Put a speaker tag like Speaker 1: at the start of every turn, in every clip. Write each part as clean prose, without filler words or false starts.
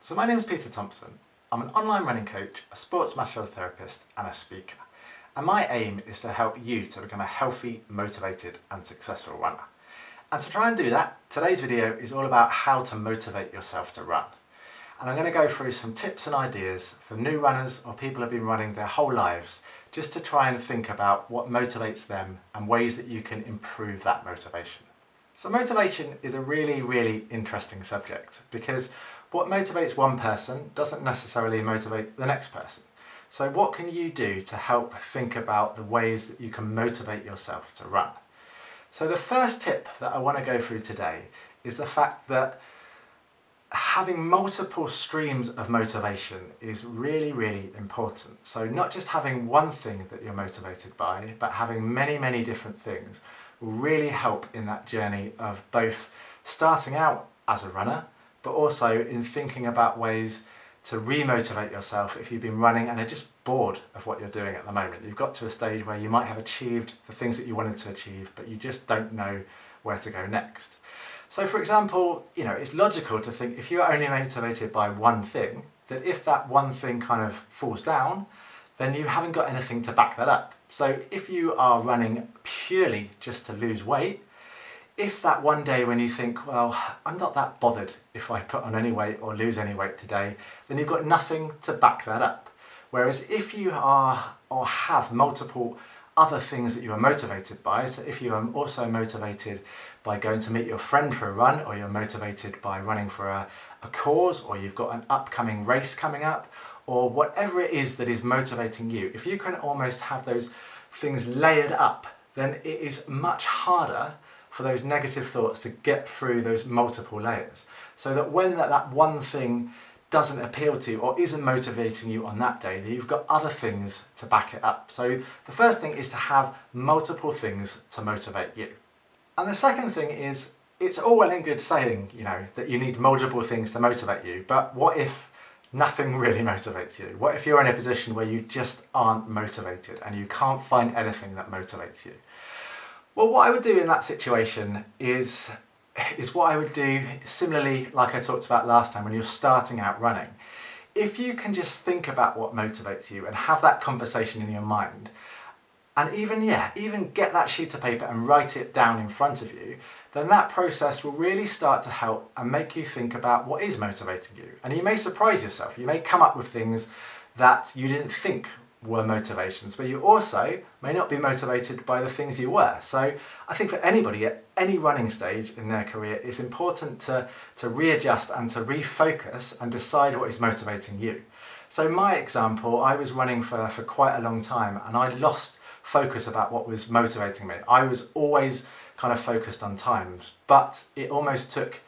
Speaker 1: So my name is Peter Thompson. I'm an online running coach, a sports muscular therapist and a speaker. And my aim is to help you to become a healthy, motivated and successful runner. And to try and do that, today's video is all about how to motivate yourself to run. And I'm going to go through some tips and ideas for new runners or people who have been running their whole lives, just to try and think about what motivates them and ways that you can improve that motivation. So motivation is a really interesting subject, because what motivates one person doesn't necessarily motivate the next person. So what can you do to help think about the ways that you can motivate yourself to run? So the first tip that I want to go through today is the fact that having multiple streams of motivation is really important. So not just having one thing that you're motivated by, but having many different things will really help in that journey of both starting out as a runner, but also in thinking about ways to re-motivate yourself if you've been running and are just bored of what you're doing at the moment. You've got to a stage where you might have achieved the things that you wanted to achieve, but you just don't know where to go next. So for example, it's logical to think if you're only motivated by one thing, that if that one thing kind of falls down, then you haven't got anything to back that up. So if you are running purely just to lose weight, if that one day when you think, well, I'm not that bothered if I put on any weight or lose any weight today, then you've got nothing to back that up. Whereas if you are or have multiple other things that you are motivated by, so if you are also motivated by going to meet your friend for a run, or you're motivated by running for a cause, or you've got an upcoming race coming up, or whatever it is that is motivating you, if you can almost have those things layered up, then it is much harder for those negative thoughts to get through those multiple layers. So that when that one thing doesn't appeal to you or isn't motivating you on that day, that you've got other things to back it up. So the first thing is to have multiple things to motivate you. And the second thing is, it's all well and good saying, that you need multiple things to motivate you, but what if nothing really motivates you? What if you're in a position where you just aren't motivated and you can't find anything that motivates you? Well, what I would do in that situation is what I would do similarly like I talked about last time when you're starting out running. If you can just think about what motivates you and have that conversation in your mind, and even get that sheet of paper and write it down in front of you, then that process will really start to help and make you think about what is motivating you. And you may surprise yourself. You may come up with things that you didn't think were motivations, but you also may not be motivated by the things you were. So I think for anybody at any running stage in their career, it's important to readjust and to refocus and decide what is motivating you. So my example, I was running for quite a long time and I lost focus about what was motivating me. I was always kind of focused on times, but it almost took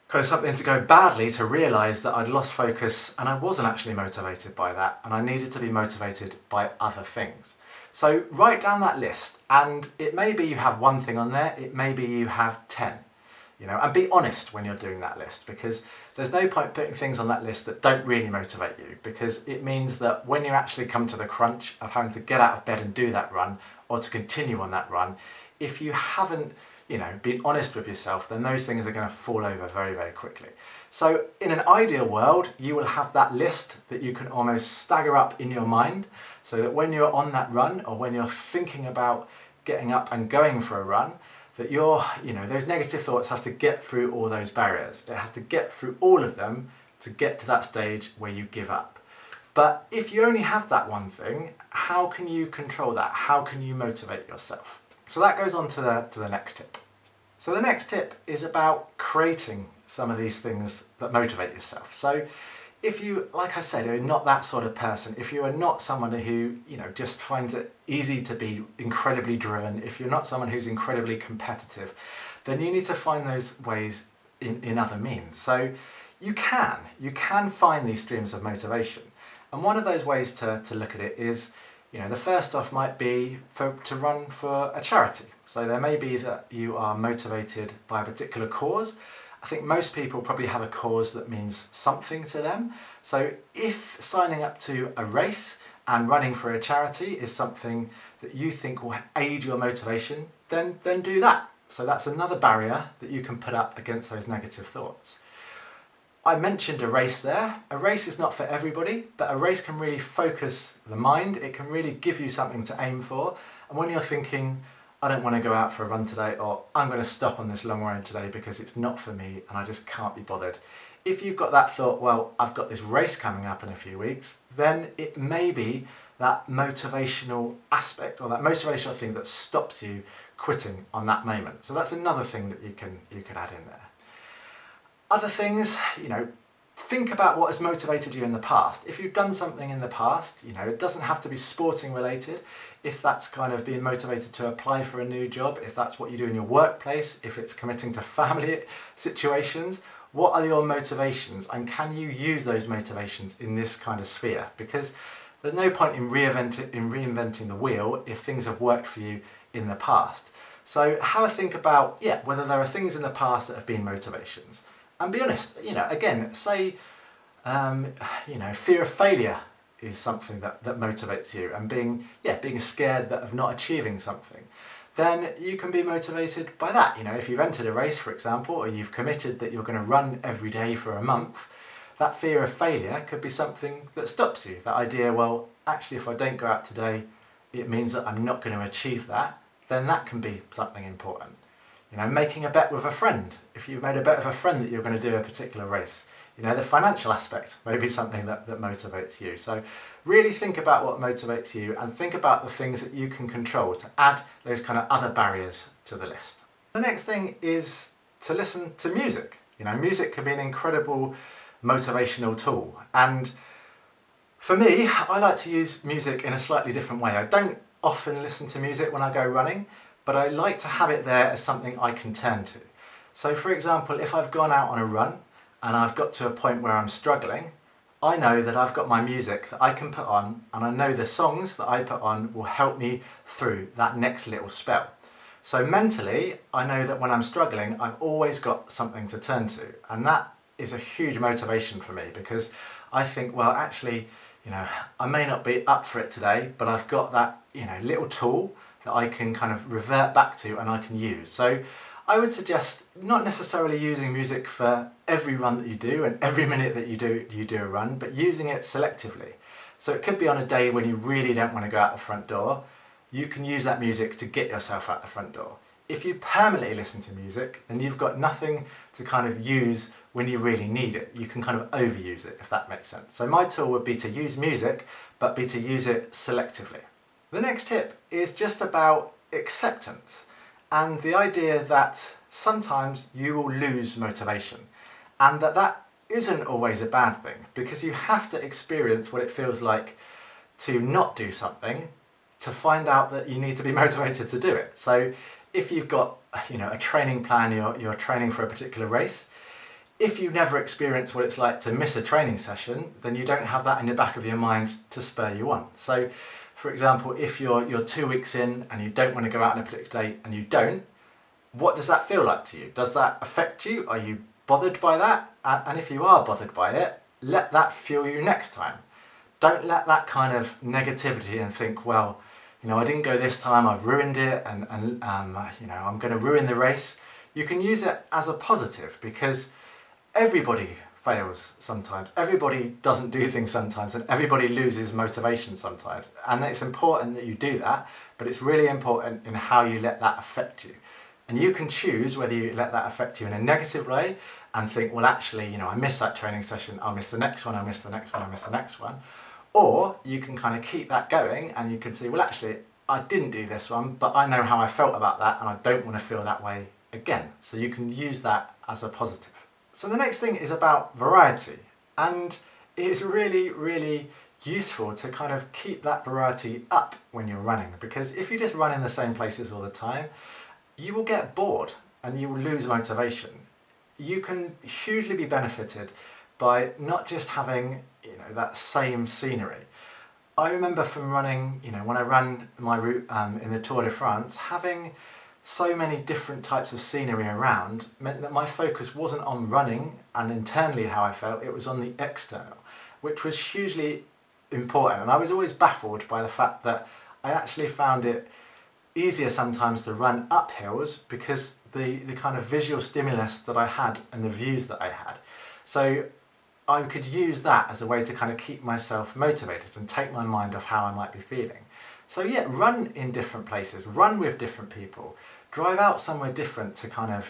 Speaker 1: kind of something to go badly to realise that I'd lost focus and I wasn't actually motivated by that, and I needed to be motivated by other things. So write down that list, and it may be you have one thing on there, it may be you have 10, and be honest when you're doing that list, because there's no point putting things on that list that don't really motivate you, because it means that when you actually come to the crunch of having to get out of bed and do that run, or to continue on that run, if you haven't being honest with yourself, then those things are going to fall over very quickly. So in an ideal world, you will have that list that you can almost stagger up in your mind, so that when you're on that run, or when you're thinking about getting up and going for a run, that those negative thoughts have to get through all those barriers. It has to get through all of them to get to that stage where you give up. But if you only have that one thing, how can you control that? How can you motivate yourself? So that goes on to the next tip. So the next tip is about creating some of these things that motivate yourself. So if you, like I said, are not that sort of person, if you are not someone who, just finds it easy to be incredibly driven, if you're not someone who's incredibly competitive, then you need to find those ways in other means. So you can find these streams of motivation. And one of those ways to look at it is, the first off might be to run for a charity. So there may be that you are motivated by a particular cause. I think most people probably have a cause that means something to them. So if signing up to a race and running for a charity is something that you think will aid your motivation, then do that. So that's another barrier that you can put up against those negative thoughts. I mentioned a race there. A race is not for everybody, but a race can really focus the mind. It can really give you something to aim for. And when you're thinking, I don't want to go out for a run today, or I'm going to stop on this long run today because it's not for me and I just can't be bothered. If you've got that thought, well, I've got this race coming up in a few weeks, then it may be that motivational aspect or that motivational thing that stops you quitting on that moment. So that's another thing that you could add in there. Other things, think about what has motivated you in the past. If you've done something in the past, it doesn't have to be sporting related. If that's kind of being motivated to apply for a new job, if that's what you do in your workplace, if it's committing to family situations, what are your motivations and can you use those motivations in this kind of sphere? Because there's no point in reinventing the wheel if things have worked for you in the past. So have a think about, whether there are things in the past that have been motivations. And be honest, again, say, fear of failure is something that motivates you, and being scared of not achieving something, then you can be motivated by that. If you've entered a race, for example, or you've committed that you're going to run every day for a month, that fear of failure could be something that stops you. That idea, well, actually, if I don't go out today, it means that I'm not going to achieve that, then that can be something important. Making a bet with a friend. If you've made a bet with a friend that you're going to do a particular race, the financial aspect may be something that motivates you. So really think about what motivates you and think about the things that you can control to add those kind of other barriers to the list. The next thing is to listen to music. Music can be an incredible motivational tool. And for me, I like to use music in a slightly different way. I don't often listen to music when I go running, but I like to have it there as something I can turn to. So for example, if I've gone out on a run and I've got to a point where I'm struggling, I know that I've got my music that I can put on, and I know the songs that I put on will help me through that next little spell. So mentally, I know that when I'm struggling, I've always got something to turn to, and that is a huge motivation for me, because I think, well, actually, I may not be up for it today, but I've got that, little tool that I can kind of revert back to and I can use. So I would suggest not necessarily using music for every run that you do and every minute that you do a run, but using it selectively. So it could be on a day when you really don't want to go out the front door, you can use that music to get yourself out the front door. If you permanently listen to music, then you've got nothing to kind of use when you really need it. You can kind of overuse it, if that makes sense. So my tool would be to use music, but be to use it selectively. The next tip is just about acceptance and the idea that sometimes you will lose motivation, and that isn't always a bad thing, because you have to experience what it feels like to not do something to find out that you need to be motivated to do it. So if you've got a training plan, you're training for a particular race, if you never experience what it's like to miss a training session, then you don't have that in the back of your mind to spur you on. So for example, if you're 2 weeks in and you don't want to go out on a particular day and you don't, what does that feel like to you? Does that affect you? Are you bothered by that? And if you are bothered by it, let that fuel you next time. Don't let that kind of negativity and think, well, I didn't go this time, I've ruined it, and I'm going to ruin the race. You can use it as a positive, because everybody fails sometimes. Everybody doesn't do things sometimes, and everybody loses motivation sometimes. And it's important that you do that, but it's really important in how you let that affect you. And you can choose whether you let that affect you in a negative way and think, well, actually, I missed that training session, I'll miss the next one, I'll miss the next one, I'll miss the next one. Or you can kind of keep that going and you can say, well, actually, I didn't do this one, but I know how I felt about that and I don't want to feel that way again. So you can use that as a positive. So the next thing is about variety, and it's really, really useful to kind of keep that variety up when you're running, because if you just run in the same places all the time, you will get bored and you will lose motivation. You can hugely be benefited by not just having that same scenery. I remember from running, when I ran my route in the Tour de France, having so many different types of scenery around meant that my focus wasn't on running and internally how I felt, it was on the external, which was hugely important. And I was always baffled by the fact that I actually found it easier sometimes to run up hills because the kind of visual stimulus that I had and the views that I had. So I could use that as a way to kind of keep myself motivated and take my mind off how I might be feeling. So yeah, run in different places, run with different people, drive out somewhere different to kind of,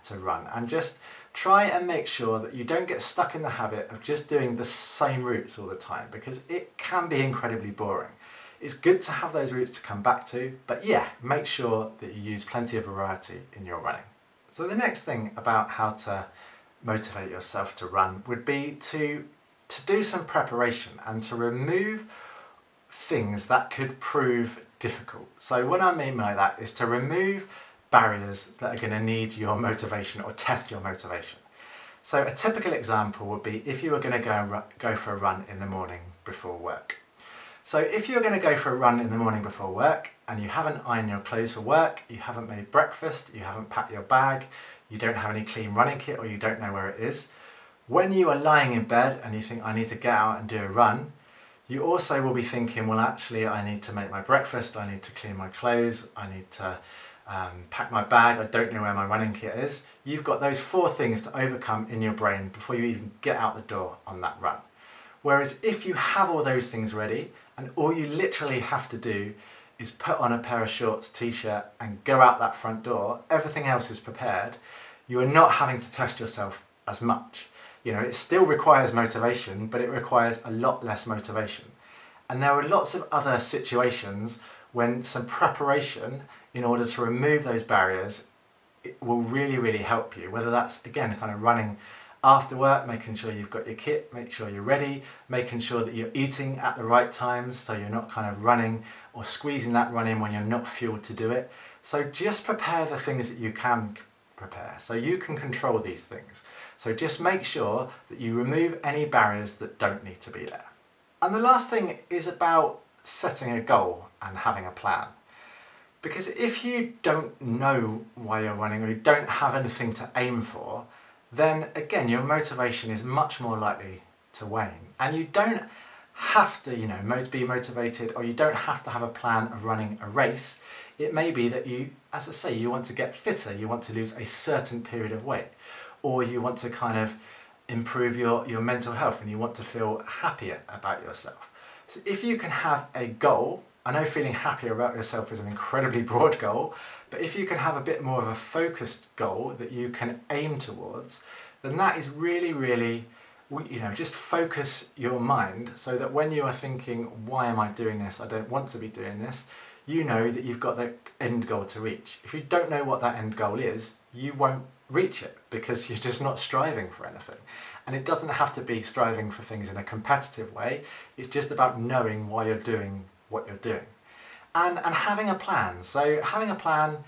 Speaker 1: to run, and just try and make sure that you don't get stuck in the habit of just doing the same routes all the time, because it can be incredibly boring. It's good to have those routes to come back to, but yeah, make sure that you use plenty of variety in your running. So the next thing about how to motivate yourself to run would be to do some preparation and to remove things that could prove difficult. So what I mean by that is to remove barriers that are going to need your motivation or test your motivation. So a typical example would be if you were going to go for a run in the morning before work. So if you're going to go for a run in the morning before work and you haven't ironed your clothes for work, you haven't made breakfast, you haven't packed your bag, you don't have any clean running kit, or you don't know where it is, when you are lying in bed and you think, I need to get out and do a run, you also will be thinking, well, actually, I need to make my breakfast, I need to clean my clothes, I need to pack my bag, I don't know where my running kit is. You've got those 4 things to overcome in your brain before you even get out the door on that run. Whereas if you have all those things ready and all you literally have to do is put on a pair of shorts, t-shirt and go out that front door, everything else is prepared, you are not having to test yourself as much. It still requires motivation, but it requires a lot less motivation. And there are lots of other situations when some preparation in order to remove those barriers, it will really, really help you. Whether that's, again, kind of running after work, making sure you've got your kit, make sure you're ready, making sure that you're eating at the right times so you're not kind of running or squeezing that run in when you're not fueled to do it. So just prepare the things that you can prepare so you can control these things. So just make sure that you remove any barriers that don't need to be there. And the last thing is about setting a goal and having a plan. Because if you don't know why you're running or you don't have anything to aim for, then again, your motivation is much more likely to wane. And you don't have to, be motivated, or you don't have to have a plan of running a race. It may be that you, as I say, you want to get fitter, you want to lose a certain period of weight, or you want to kind of improve your mental health and you want to feel happier about yourself. So if you can have a goal, I know feeling happier about yourself is an incredibly broad goal, but if you can have a bit more of a focused goal that you can aim towards, then that is really, really, just focus your mind so that when you are thinking, why am I doing this? I don't want to be doing this. You know that you've got the end goal to reach. If you don't know what that end goal is, you won't reach it because you're just not striving for anything. And it doesn't have to be striving for things in a competitive way. It's just about knowing why you're doing what you're doing. And having a plan. So having a plan,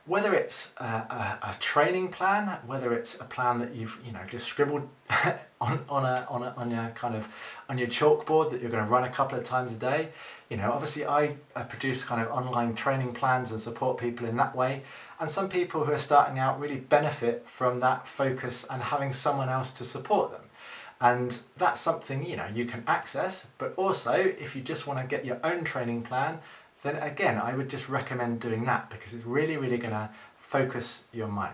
Speaker 1: whether it's a training plan, whether it's a plan that you've just scribbled on your chalkboard that you're going to run a couple of times a day. Obviously I produce kind of online training plans and support people in that way. And some people who are starting out really benefit from that focus and having someone else to support them. And that's something you can access, but also if you just want to get your own training plan, then again I would just recommend doing that because it's really, really going to focus your mind.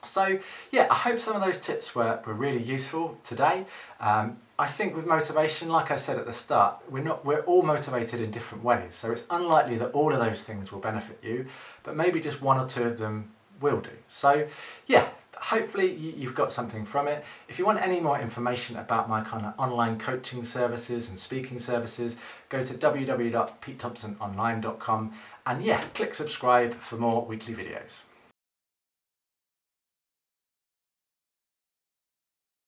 Speaker 1: So yeah, I hope some of those tips were really useful today. I think with motivation, like I said at the start, we're all motivated in different ways, so it's unlikely that all of those things will benefit you, but maybe just 1 or 2 of them will do. So yeah, hopefully you've got something from it. If you want any more information about my kind of online coaching services and speaking services, go to www.petethompsononline.com and yeah, click subscribe for more weekly videos.